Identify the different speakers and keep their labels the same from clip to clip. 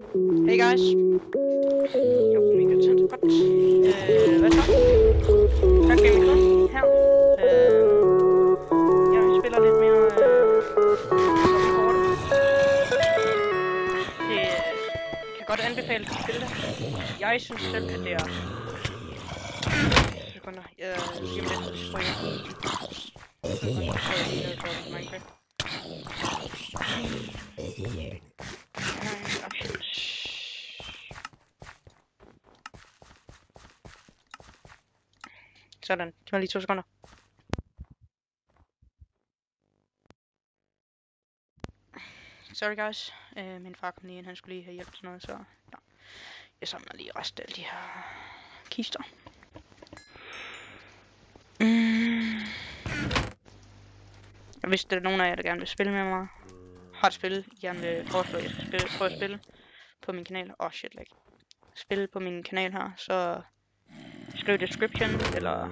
Speaker 1: Hey guys. Jo, mega tændt. Godt. Hvad så? Tak Gaming Club her. Jeg spiller lidt mere Zombie Horde. Det kan godt anbefales at spille det. Jeg synes selv, at det er... Sekunder. Lige om lidt, så springer jeg. Minecraft. Sådan, det var lige 2 sekunder. Sorry guys, min far kom lige ind, han skulle lige have hjælp til noget, så ja. Jeg samler lige resten af de her kister. Hvis der er nogen af jer, der gerne vil spille med mig, har et spil, I gerne vil foreslå, at jeg skal prøve at spille på min kanal. Shit, like. Spille på min kanal her, så skriv description, eller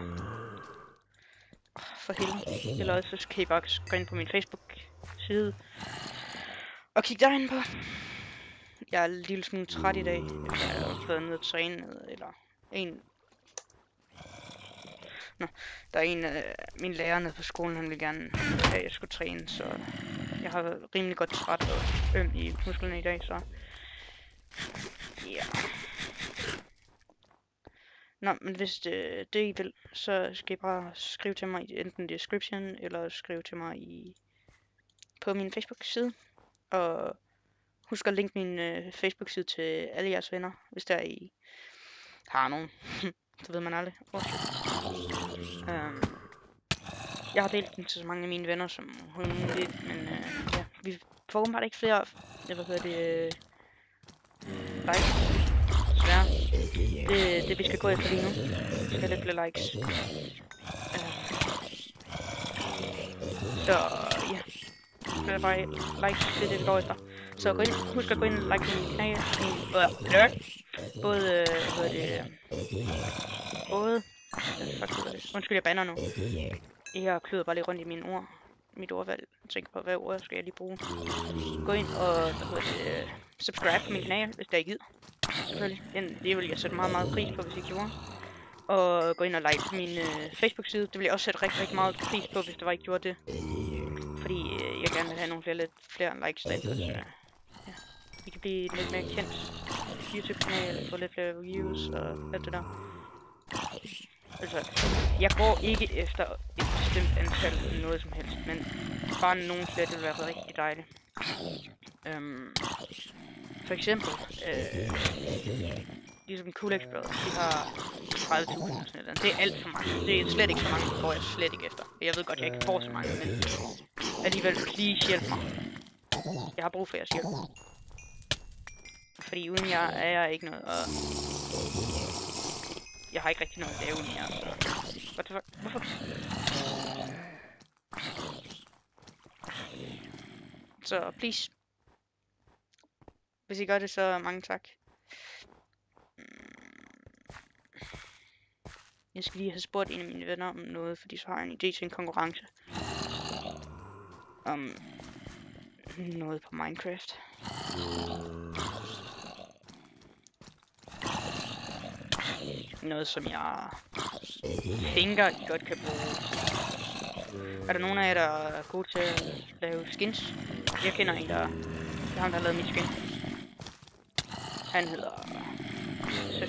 Speaker 1: for helvede, eller så kan I bare gå ind på min Facebook-side og kigge derind på. Jeg er en lille smule træt i dag, efter jeg har fået ned at træne, eller der er en af mine lærere nede på skolen, han ville gerne have, at jeg skulle træne, så jeg har været rimelig godt træt og øm i musklerne i dag, så ja. Nå, men hvis det I vil, så skal I bare skrive til mig i enten description, eller skrive til mig på min Facebook-side. Og husk at linke min Facebook-side til alle jeres venner, hvis der I har nogen. Så ved man aldrig. Jeg har delt den til så mange af mine venner som muligt, men ja, vi får åbenbart ikke flere, likes. Desværre. Det vi skal gå efter lige nu. Vi skal lidt flere likes. Så ja. Det er bare likes, det er det vi går efter. Så gå ind, husk at gå ind og like min kanal. Undskyld, jeg banner nu. Jeg kløder bare lige rundt i mine ord. Mit ordvalg. Jeg tænker på, hvad ord skal jeg lige bruge. Gå ind og subscribe på min kanal, hvis der er givet. Selvfølgelig. Det vil jeg sætte meget, meget pris på, hvis I gjorde. Og gå ind og like min Facebook-side. Det vil jeg også sætte rigtig, rigtig meget pris på, hvis der var ikke gjorde det. Fordi jeg gerne vil have nogle lidt flere likes der. Så ja. Vi kan blive lidt mere kendt YouTube-kanal, få lidt flere views og alt det der. Altså, jeg går ikke efter et bestemt antal noget som helst, men bare nogen flere, det vil være rigtig dejligt. For eksempel, ligesom Cool X Brothers, de har 30.000 og sådan noget. Det er alt for mange. Det er slet ikke så mange, det går jeg slet ikke efter. Jeg ved godt, jeg ikke får så mange, men alligevel, please hjælp mig. Jeg har brug for jeres hjælp. Fordi uden jer er jeg ikke noget, og jeg har ikke rigtig noget at lave uden jer, så what the fuck? Hvorfor? Så please. Hvis I gør det, så mange tak. Jeg skal lige have spurgt en af mine venner om noget, fordi så har jeg en idé til en konkurrence. Om noget på Minecraft. Noget som jeg tænker I godt kan bruge. Er der nogen af jer der er gode til at lave skins? Jeg kender en der er ham der har lavet mit skin. Han hedder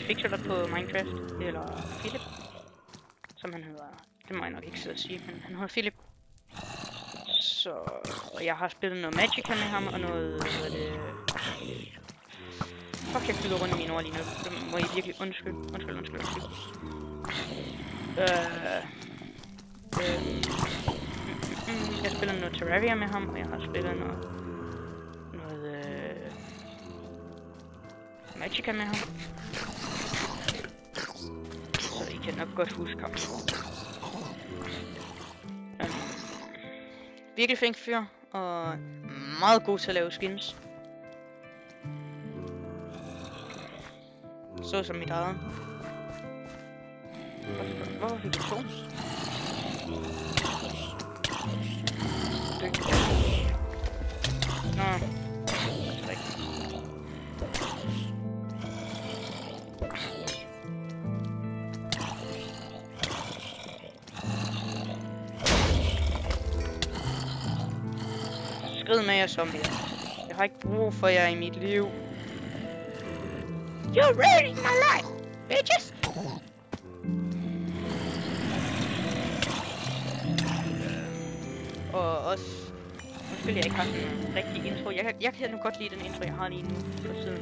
Speaker 1: Fixer på Minecraft, eller Philip, som han hedder. Det må jeg nok ikke sidde og sige, men han hedder Philip. Så og jeg har spillet noget Magica med ham og noget fuck, jeg flyder rundt i mine ord lige nu. Det må I virkelig undskylde. Jeg spiller noget Terraria med ham, og jeg har spillet noget Magica med ham. Så I kan nok godt huske ham. Virkelig flink fyr, og meget god til at lave skins. Så som mit eget. Hvorfor fik jeg 2? Nå. Skrid med jer, zombier. Jeg har ikke brug for jer i mit liv. You're ruining my life, bitches! Og også... Undskyld, jeg ikke har sådan en rigtig intro. Jeg kan nu godt lide den intro, jeg har lige nu på siden.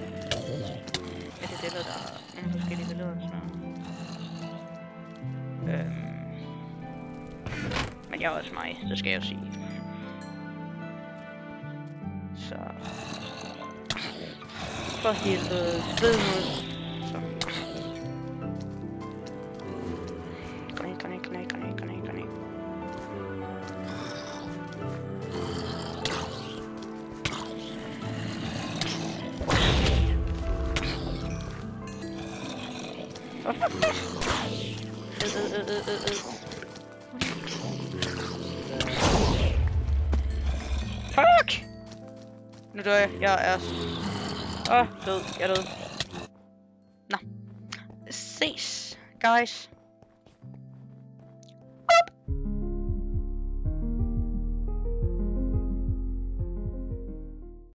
Speaker 1: Med det billede, der er nogle forskellige billeder og sådan noget. Men jeg er også mig, det skal jeg jo sige. Så... For helvede, spid mod... Så... Gå ned. Fuck! Nu dør jeg. Jeg er... død. Jeg er død. Nå. Ses, guys.